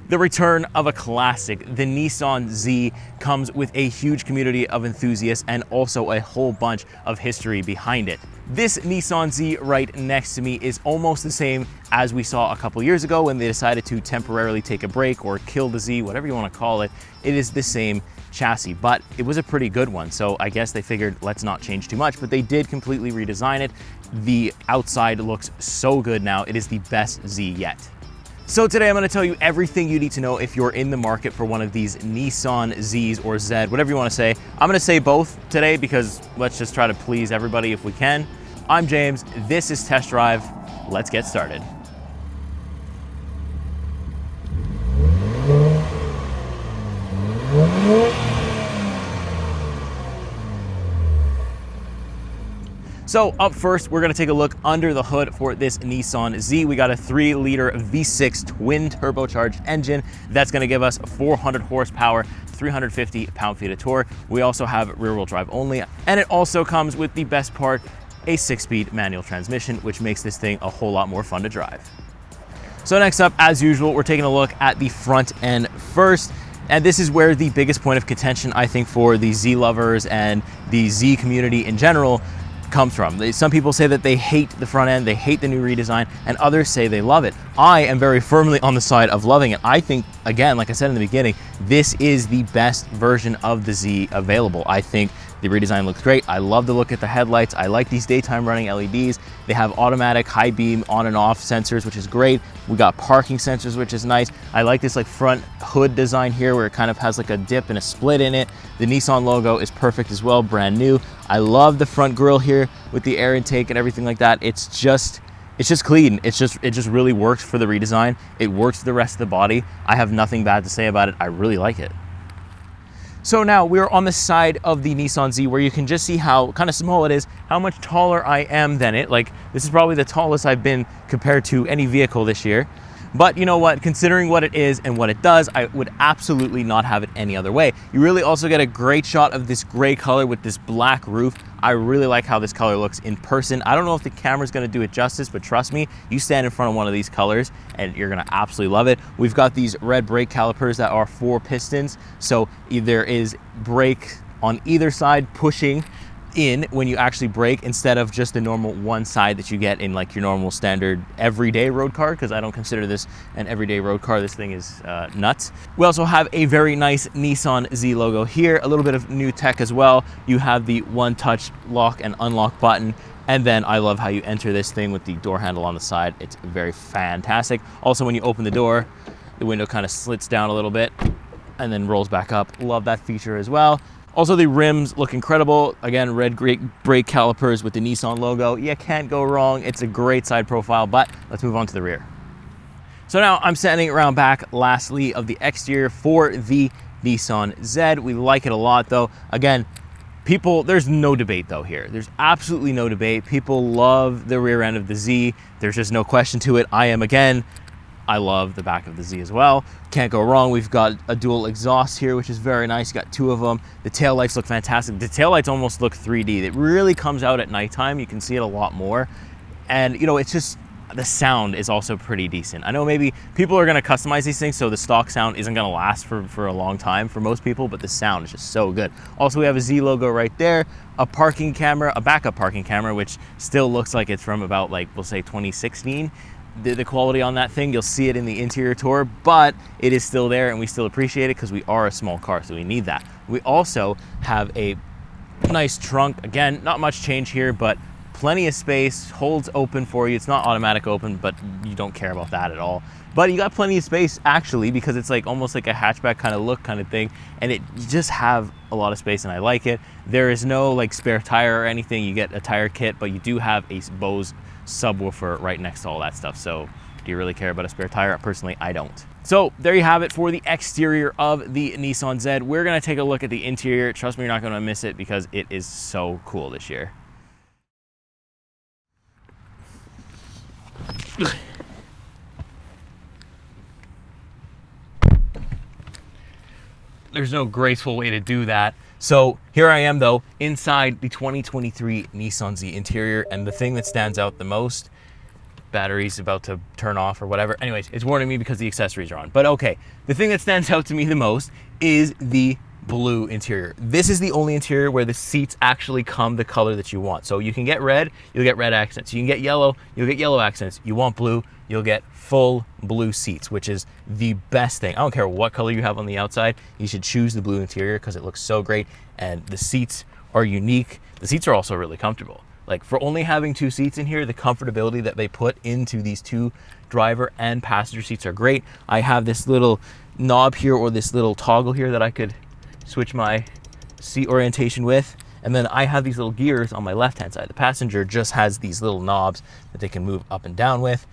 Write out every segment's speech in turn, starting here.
The return of a classic. The Nissan Z comes with a huge community of enthusiasts and also a whole bunch of history behind it. This Nissan Z right next to me is almost the same as we saw a couple years ago when they decided to temporarily take a break or kill the Z, whatever you want to call it. It is the same chassis, but it was a pretty good one. So I guess they figured let's not change too much, but they did completely redesign it. The outside looks so good now. It is the best Z yet. So today I'm going to tell you everything you need to know if you're in the market for one of these Nissan Zs or Z, whatever you want to say. I'm going to say both today because let's just try to please everybody if we can. I'm James, this is Test Drive. Let's get started. So up first, we're gonna take a look under the hood for this Nissan Z. We got a 3-liter V6 twin turbocharged engine that's gonna give us 400 horsepower, 350 pound-feet of torque. We also have rear-wheel drive only, and it also comes with the best part, a 6-speed manual transmission, which makes this thing a whole lot more fun to drive. So next up, as usual, we're taking a look at the front end first. And this is where the biggest point of contention, I think, for the Z lovers and the Z community in general comes from. Some people say that they hate the front end, they hate the new redesign, and others say they love it. I am very firmly on the side of loving it. I think, again, like I said in the beginning, this is the best version of the Z available. I think the redesign looks great. I love the look at the headlights. I like these daytime running LEDs. They have automatic high beam on and off sensors, which is great. We got parking sensors, which is nice. I like this like front hood design here where it kind of has like a dip and a split in it. The Nissan logo is perfect as well, brand new. I love the front grille here with the air intake and everything like that. It's just clean. It just really works for the redesign. It works for the rest of the body. I have nothing bad to say about it. I really like it. So now we're on the side of the Nissan Z where you can just see how kind of small it is, how much taller I am than it. Like, this is probably the tallest I've been compared to any vehicle this year. But you know what, considering what it is and what it does, I would absolutely not have it any other way. You really also get a great shot of this gray color with this black roof. I really like how this color looks in person. I don't know if the camera's gonna do it justice, but trust me, you stand in front of one of these colors and you're gonna absolutely love it. We've got these red brake calipers that are 4 pistons. So there is brake on either side pushing in when you actually brake instead of just the normal one side that you get in like your normal standard everyday road car, because I don't consider this an everyday road car. This thing is nuts. We also have a very nice Nissan Z logo here, a little bit of new tech as well. You have the one-touch lock and unlock button, and then I love how you enter this thing with the door handle on the side. It's very fantastic. Also, when you open the door, the window kind of slits down a little bit and then rolls back up. Love that feature as well. Also, the rims look incredible. Again, red brake calipers with the Nissan logo. You can't go wrong. It's a great side profile, but let's move on to the rear. So now I'm standing around back, lastly, of the exterior for the Nissan Z. We like it a lot though. Again, there's no debate though here. There's absolutely no debate. People love the rear end of the Z. There's just no question to it. I love the back of the Z as well. Can't go wrong. We've got a dual exhaust here, which is very nice. You got 2 of them. The taillights look fantastic. The taillights almost look 3D. It really comes out at nighttime. You can see it a lot more. And you know, it's just, the sound is also pretty decent. I know maybe people are gonna customize these things so the stock sound isn't gonna last for a long time for most people, but the sound is just so good. Also, we have a Z logo right there, a parking camera, a backup parking camera, which still looks like it's from about, like, we'll say 2016. The quality on that thing, you'll see it in the interior tour, but it is still there and we still appreciate it because we are a small car, so we need that. We also have a nice trunk. Again, not much change here, but plenty of space, holds open for you. It's not automatic open, but you don't care about that at all. But you got plenty of space actually, because it's like almost like a hatchback kind of look kind of thing, and you just have a lot of space and I like it. There is no like spare tire or anything. You get a tire kit, but you do have a Bose subwoofer right next to all that stuff. So do you really care about a spare tire? Personally, I don't. So there you have it for the exterior of the Nissan Z. We're gonna take a look at the interior. Trust me, you're not gonna miss it because it is so cool this year. There's no graceful way to do that. So here I am though, inside the 2023 Nissan Z interior, and the thing that stands out the most battery's about to turn off or whatever. Anyways, it's warning me because the accessories are on. But okay, the thing that stands out to me the most is the blue interior. This is the only interior where the seats actually come the color that you want. So you can get red, you'll get red accents. You can get yellow, you'll get yellow accents. You want blue, you'll get full blue seats, which is the best thing. I don't care what color you have on the outside, you should choose the blue interior because it looks so great, and the seats are unique. The seats are also really comfortable. Like, for only having 2 seats in here, the comfortability that they put into these 2 driver and passenger seats are great. I have this little knob here, or this little toggle here, that I could switch my seat orientation with. And then I have these little gears on my left-hand side. The passenger just has these little knobs that they can move up and down with,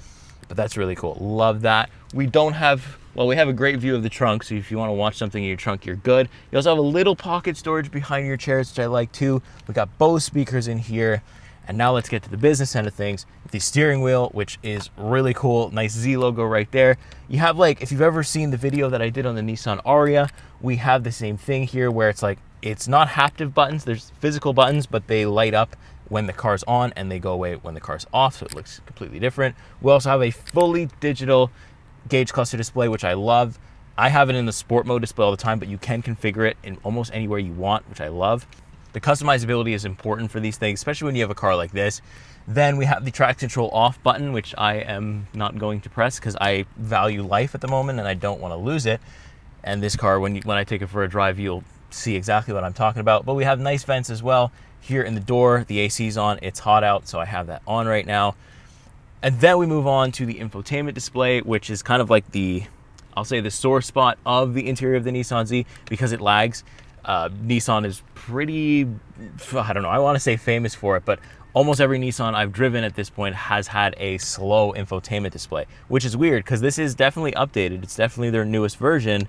but that's really cool. Love that. We don't have, well, we have a great view of the trunk, so if you want to watch something in your trunk, you're good. You also have a little pocket storage behind your chairs, which I like too. We got Bose speakers in here. And now let's get to the business end of things. The steering wheel, which is really cool. Nice Z logo right there. You have, like, if you've ever seen the video that I did on the Nissan Aria, we have the same thing here where it's like, it's not haptic buttons, there's physical buttons, but they light up when the car's on and they go away when the car's off, so it looks completely different. We also have a fully digital gauge cluster display, which I love. I have it in the sport mode display all the time, but you can configure it in almost anywhere you want, which I love. The customizability is important for these things, especially when you have a car like this. Then we have the traction control off button, which I am not going to press because I value life at the moment and I don't want to lose it. And this car, when I take it for a drive, you'll see exactly what I'm talking about. But we have nice vents as well. Here in the door, the AC's on, it's hot out, so I have that on right now. And then we move on to the infotainment display, which is kind of like the, I'll say, the sore spot of the interior of the Nissan Z because it lags. Nissan is pretty, I don't know, I want to say famous for it, but almost every Nissan I've driven at this point has had a slow infotainment display, which is weird because this is definitely updated. It's definitely their newest version,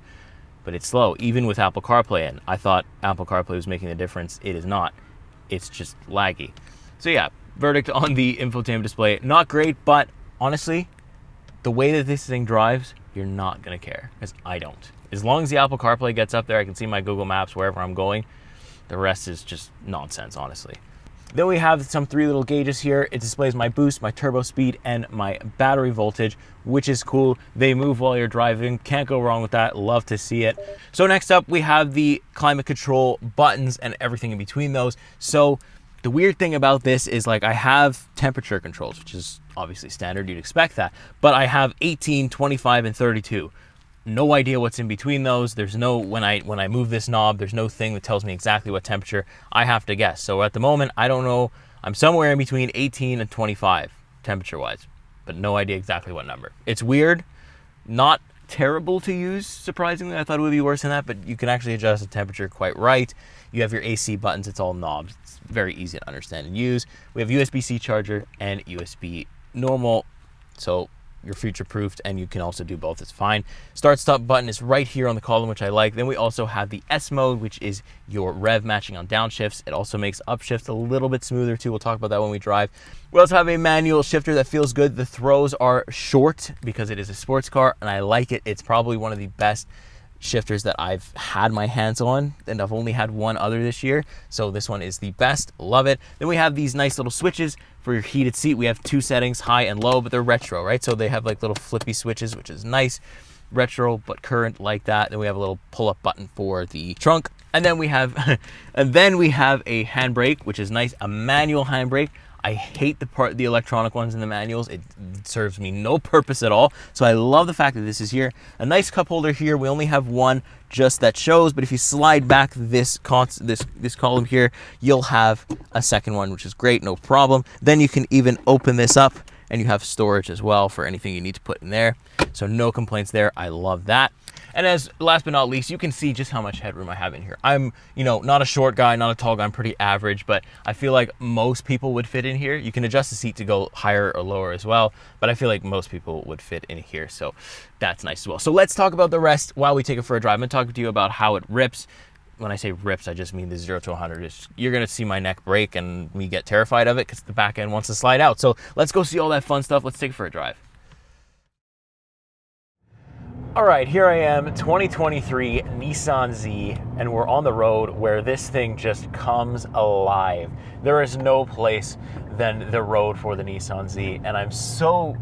but it's slow, even with Apple CarPlay. And I thought Apple CarPlay was making a difference. It is not. It's just laggy. So yeah, verdict on the infotainment display, not great, but honestly, the way that this thing drives, you're not going to care, because I don't. As long as the Apple CarPlay gets up there, I can see my Google Maps wherever I'm going. The rest is just nonsense, honestly. Then we have some 3 little gauges here. It displays my boost, my turbo speed, and my battery voltage, which is cool. They move while you're driving. Can't go wrong with that. Love to see it. So next up, we have the climate control buttons and everything in between those. So the weird thing about this is, like, I have temperature controls, which is obviously standard. You'd expect that. But I have 18, 25, and 32. No idea what's in between those. There's no, when I move this knob, there's no thing that tells me exactly what temperature. I have to guess. So at the moment, I don't know. I'm somewhere in between 18 and 25 temperature-wise, but no idea exactly what number. It's weird. Not terrible to use, surprisingly. I thought it would be worse than that, but you can actually adjust the temperature quite right. You have your AC buttons. It's all knobs. It's very easy to understand and use. We have USB-C charger and USB normal. So you're future-proofed, and you can also do both. It's fine. Start-stop button is right here on the column, which I like. Then we also have the S mode, which is your rev matching on downshifts. It also makes upshifts a little bit smoother too. We'll talk about that when we drive. We also have a manual shifter that feels good. The throws are short because it is a sports car, and I like it. It's probably one of the best shifters that I've had my hands on, and I've only had one other this year, so this one is the best. Love it. Then we have these nice little switches for your heated seat. We have 2 settings, high and low, but they're retro, right? So they have like little flippy switches, which is nice. Retro but current, like that. Then we have a little pull-up button for the trunk, and then we have a handbrake, which is nice. A manual handbrake. I hate the electronic ones in the manuals. It serves me no purpose at all. So I love the fact that this is here. A nice cup holder here. We only have one just that shows, but if you slide back this column here, you'll have a second one, which is great, no problem. Then you can even open this up, and you have storage as well for anything you need to put in there. So no complaints there. I love that. And as last but not least, you can see just how much headroom I have in here. I'm, not a short guy, not a tall guy. I'm pretty average, but I feel like most people would fit in here. You can adjust the seat to go higher or lower as well, but I feel like most people would fit in here, so that's nice as well. So let's talk about the rest while we take it for a drive. I'm going to talk to you about how it rips. When I say rips, I just mean the 0 to 100. You're going to see my neck break and me get terrified of it because the back end wants to slide out. So let's go see all that fun stuff. Let's take it for a drive. All right, here I am, 2023 Nissan Z, and we're on the road where this thing just comes alive. There is no place than the road for the Nissan Z, and I'm so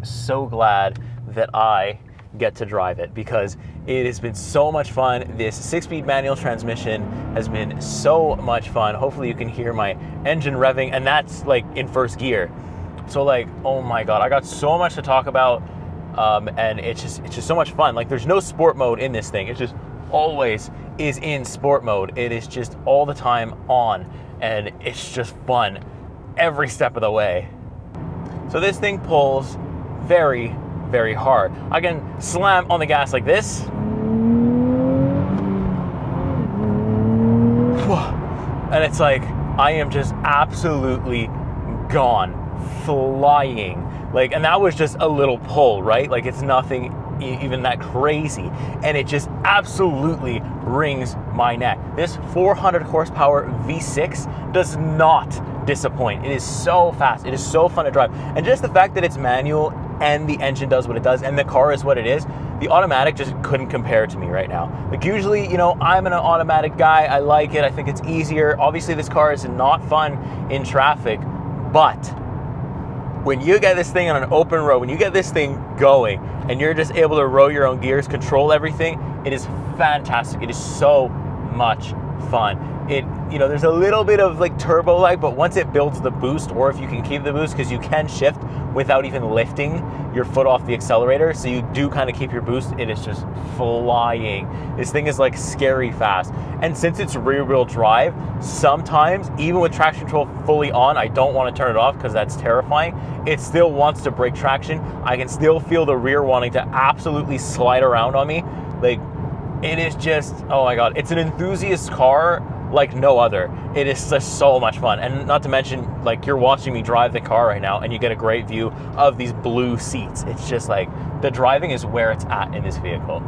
glad that I get to drive it because it has been so much fun. This 6-speed manual transmission has been so much fun. Hopefully you can hear my engine revving, and that's like in first gear. So like, oh my God, I got so much to talk about. And it's just so much fun. Like, there's no sport mode in this thing. It just always is in sport mode. It is just all the time on, and it's just fun every step of the way. So this thing pulls very, very hard. I can slam on the gas like this, and it's like I am just absolutely gone, flying. Like, and that was just a little pull, right? Like, it's nothing even that crazy. And it just absolutely wrings my neck. This 400 horsepower V6 does not disappoint. It is so fast. It is so fun to drive. And just the fact that it's manual and the engine does what it does and the car is what it is, the automatic just couldn't compare to me right now. Like, usually, you know, I'm an automatic guy. I like it. I think it's easier. Obviously, this car is not fun in traffic, but when you get this thing on an open road, when you get this thing going and you're just able to row your own gears, control everything, it is fantastic. It is so much fun. It, you know, there's a little bit of like turbo lag, but once it builds the boost, or if you can keep the boost, because you can shift without even lifting your foot off the accelerator, so you do kind of keep your boost, it is just flying. This thing is like scary fast. And since it's rear wheel drive, sometimes even with traction control fully on, I don't want to turn it off because that's terrifying. It still wants to break traction. I can still feel the rear wanting to absolutely slide around on me. Like, it is just, oh my God, it's an enthusiast car like no other. It is just so much fun. And not to mention, like, you're watching me drive the car right now and you get a great view of these blue seats. It's just like, the driving is where it's at in this vehicle.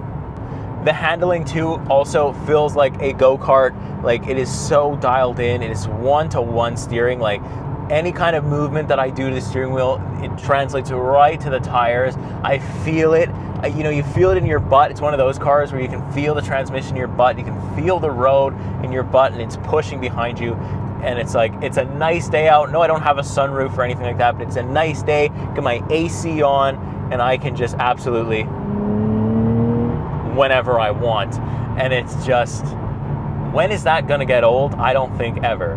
The handling too also feels like a go-kart. Like, it is so dialed in. It is one-to-one steering. Like, any kind of movement that I do to the steering wheel, it translates right to the tires. I feel it. You know, you feel it in your butt. It's one of those cars where you can feel the transmission in your butt. You can feel the road in your butt, and it's pushing behind you. And it's like, it's a nice day out. No, I don't have a sunroof or anything like that, but it's a nice day. Get my AC on, and I can just absolutely whenever I want. And it's just, when is that gonna get old? I don't think ever.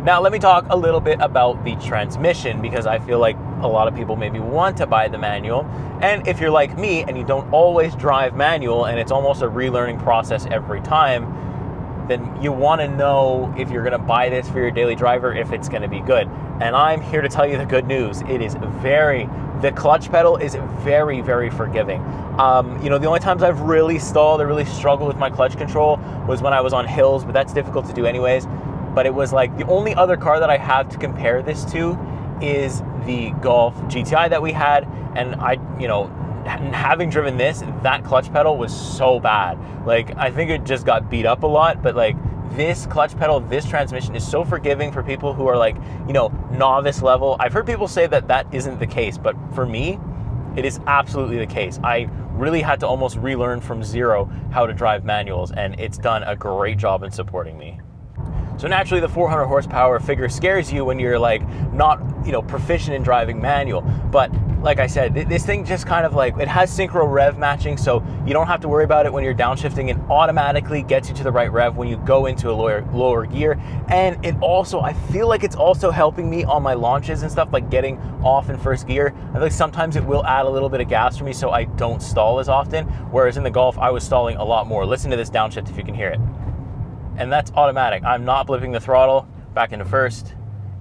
Now, let me talk a little bit about the transmission, because I feel like a lot of people maybe want to buy the manual. And if you're like me and you don't always drive manual and it's almost a relearning process every time, then you want to know if you're going to buy this for your daily driver, if it's going to be good. And I'm here to tell you the good news. It is the clutch pedal is very, very forgiving. You know, the only times I've really stalled or really struggled with my clutch control was when I was on hills, but that's difficult to do anyways. But it was like, the only other car that I have to compare this to is the Golf GTI that we had. And I, you know, having driven this, that clutch pedal was so bad. Like, I think it just got beat up a lot, but like, this clutch pedal, this transmission is so forgiving for people who are like, you know, novice level. I've heard people say that that isn't the case, but for me, it is absolutely the case. I really had to almost relearn from zero how to drive manuals, and it's done a great job in supporting me. So naturally, the 400 horsepower figure scares you when you're like not, you know, proficient in driving manual. But like I said, this thing just kind of like, it has synchro rev matching, so you don't have to worry about it when you're downshifting. It automatically gets you to the right rev when you go into a lower gear. And it also, I feel like it's also helping me on my launches and stuff, like getting off in first gear. I feel like sometimes it will add a little bit of gas for me so I don't stall as often. Whereas in the Golf, I was stalling a lot more. Listen to this downshift if you can hear it. And that's automatic. I'm not blipping the throttle back into first,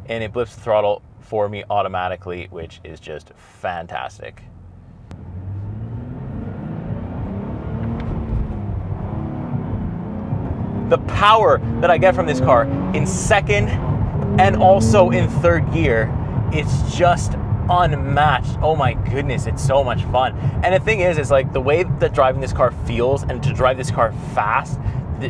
and it blips the throttle for me automatically, which is just fantastic. The power that I get from this car in second and also in third gear, it's just unmatched. Oh my goodness, it's so much fun. And the thing is like, the way that driving this car feels, and to drive this car fast,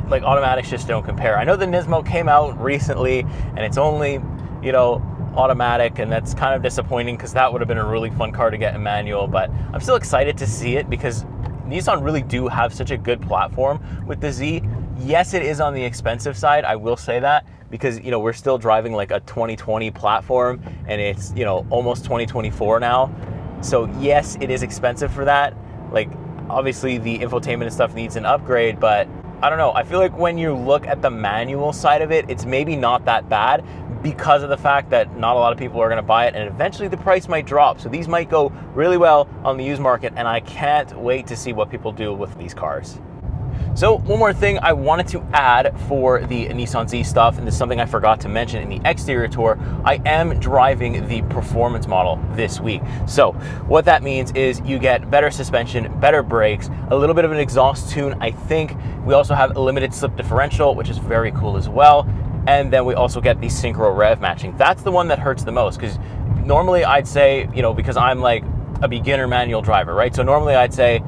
like, automatics just don't compare. I know the Nismo came out recently and it's only, you know, automatic, and that's kind of disappointing because that would have been a really fun car to get in manual, but I'm still excited to see it because Nissan really do have such a good platform with the Z. Yes, it is on the expensive side, I will say that, because, you know, we're still driving like a 2020 platform and it's, you know, almost 2024 now. So yes, it is expensive for that. Like, obviously the infotainment and stuff needs an upgrade, but I don't know. I feel like when you look at the manual side of it, it's maybe not that bad because of the fact that not a lot of people are going to buy it, and eventually the price might drop. So these might go really well on the used market, and I can't wait to see what people do with these cars. So one more thing I wanted to add for the Nissan Z stuff, and this is something I forgot to mention in the exterior tour, I am driving the performance model this week. So what that means is you get better suspension, better brakes, a little bit of an exhaust tune, I think. We also have a limited slip differential, which is very cool as well. And then we also get the synchro rev matching. That's the one that hurts the most, because normally I'd say, you know, because I'm like a beginner manual driver, right? So normally I'd say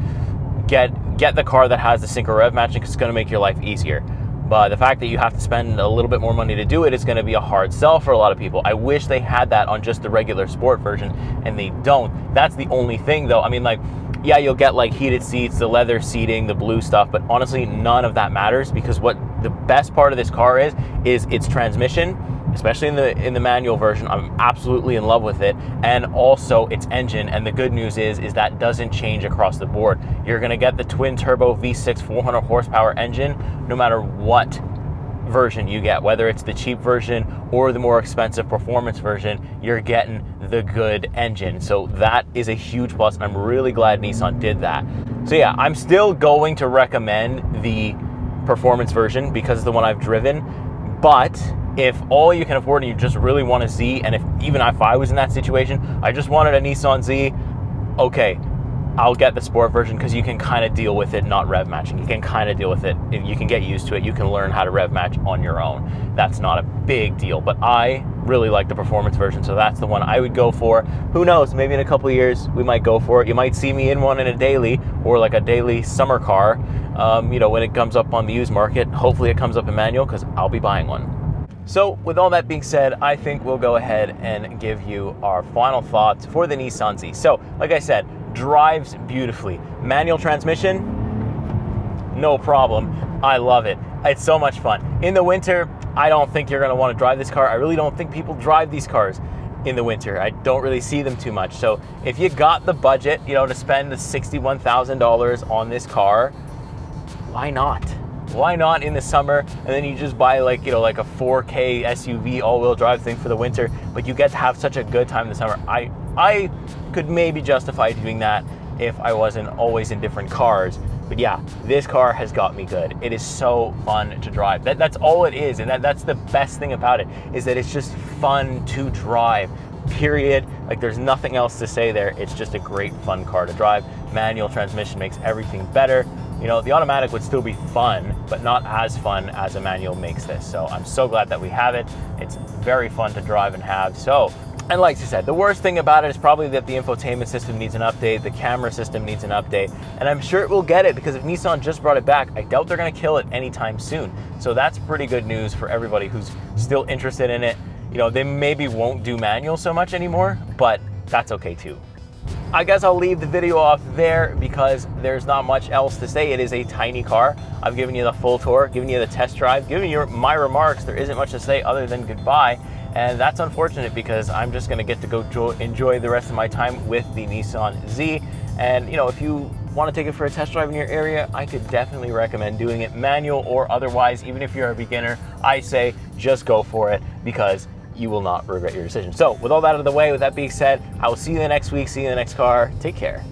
get the car that has the synchro rev matching, because it's going to make your life easier. But the fact that you have to spend a little bit more money to do it is going to be a hard sell for a lot of people. I wish they had that on just the regular sport version, and they don't. That's the only thing though. I mean, like, yeah, you'll get like heated seats, the leather seating, the blue stuff, but honestly, none of that matters, because what the best part of this car is its transmission, especially in the manual version. I'm absolutely in love with it, and also its engine. And the good news is that doesn't change across the board. You're gonna get the twin turbo V6 400 horsepower engine no matter what version you get, whether it's the cheap version or the more expensive performance version. You're getting the good engine, so that is a huge plus, and I'm really glad Nissan did that. So yeah, I'm still going to recommend the performance version because it's the one I've driven, but if all you can afford and you just really want a Z, and even if I was in that situation, I just wanted a Nissan Z, okay, I'll get the sport version, because you can kind of deal with it not rev matching. You can kind of deal with it. You can get used to it. You can learn how to rev match on your own. That's not a big deal, but I really like the performance version, so that's the one I would go for. Who knows, maybe in a couple of years we might go for it. You might see me in one in a daily, or like a daily summer car, you know, when it comes up on the used market. Hopefully it comes up in manual, because I'll be buying one. So with all that being said, I think we'll go ahead and give you our final thoughts for the Nissan Z. So like I said, drives beautifully. Manual transmission, no problem. I love it. It's so much fun. In the winter, I don't think you're gonna want to drive this car. I really don't think people drive these cars in the winter. I don't really see them too much. So if you got the budget, you know, to spend the $61,000 on this car, why not? Why not in the summer? And then you just buy like, you know, like a 4K SUV all-wheel drive thing for the winter, but you get to have such a good time in the summer. I could maybe justify doing that if I wasn't always in different cars. But yeah, this car has got me good. It is so fun to drive. That's all it is, and that's the best thing about it, is that it's just fun to drive, period. Like, there's nothing else to say there. It's just a great, fun car to drive. Manual transmission makes everything better. You know, the automatic would still be fun, but not as fun as a manual makes this. So I'm so glad that we have it. It's very fun to drive and have. So, and like I said, the worst thing about it is probably that the infotainment system needs an update, the camera system needs an update, and I'm sure it will get it, because if Nissan just brought it back, I doubt they're gonna kill it anytime soon. So that's pretty good news for everybody who's still interested in it. You know, they maybe won't do manual so much anymore, but that's okay too. I guess I'll leave the video off there, because there's not much else to say. It is a tiny car. I've given you the full tour, given you the test drive, given you my remarks. There isn't much to say other than goodbye. And that's unfortunate, because I'm just gonna get to go enjoy the rest of my time with the Nissan Z. And you know, if you wanna take it for a test drive in your area, I could definitely recommend doing it, manual or otherwise. Even if you're a beginner, I say just go for it, because you will not regret your decision. So with all that out of the way, with that being said, I will see you the next week, see you in the next car. Take care.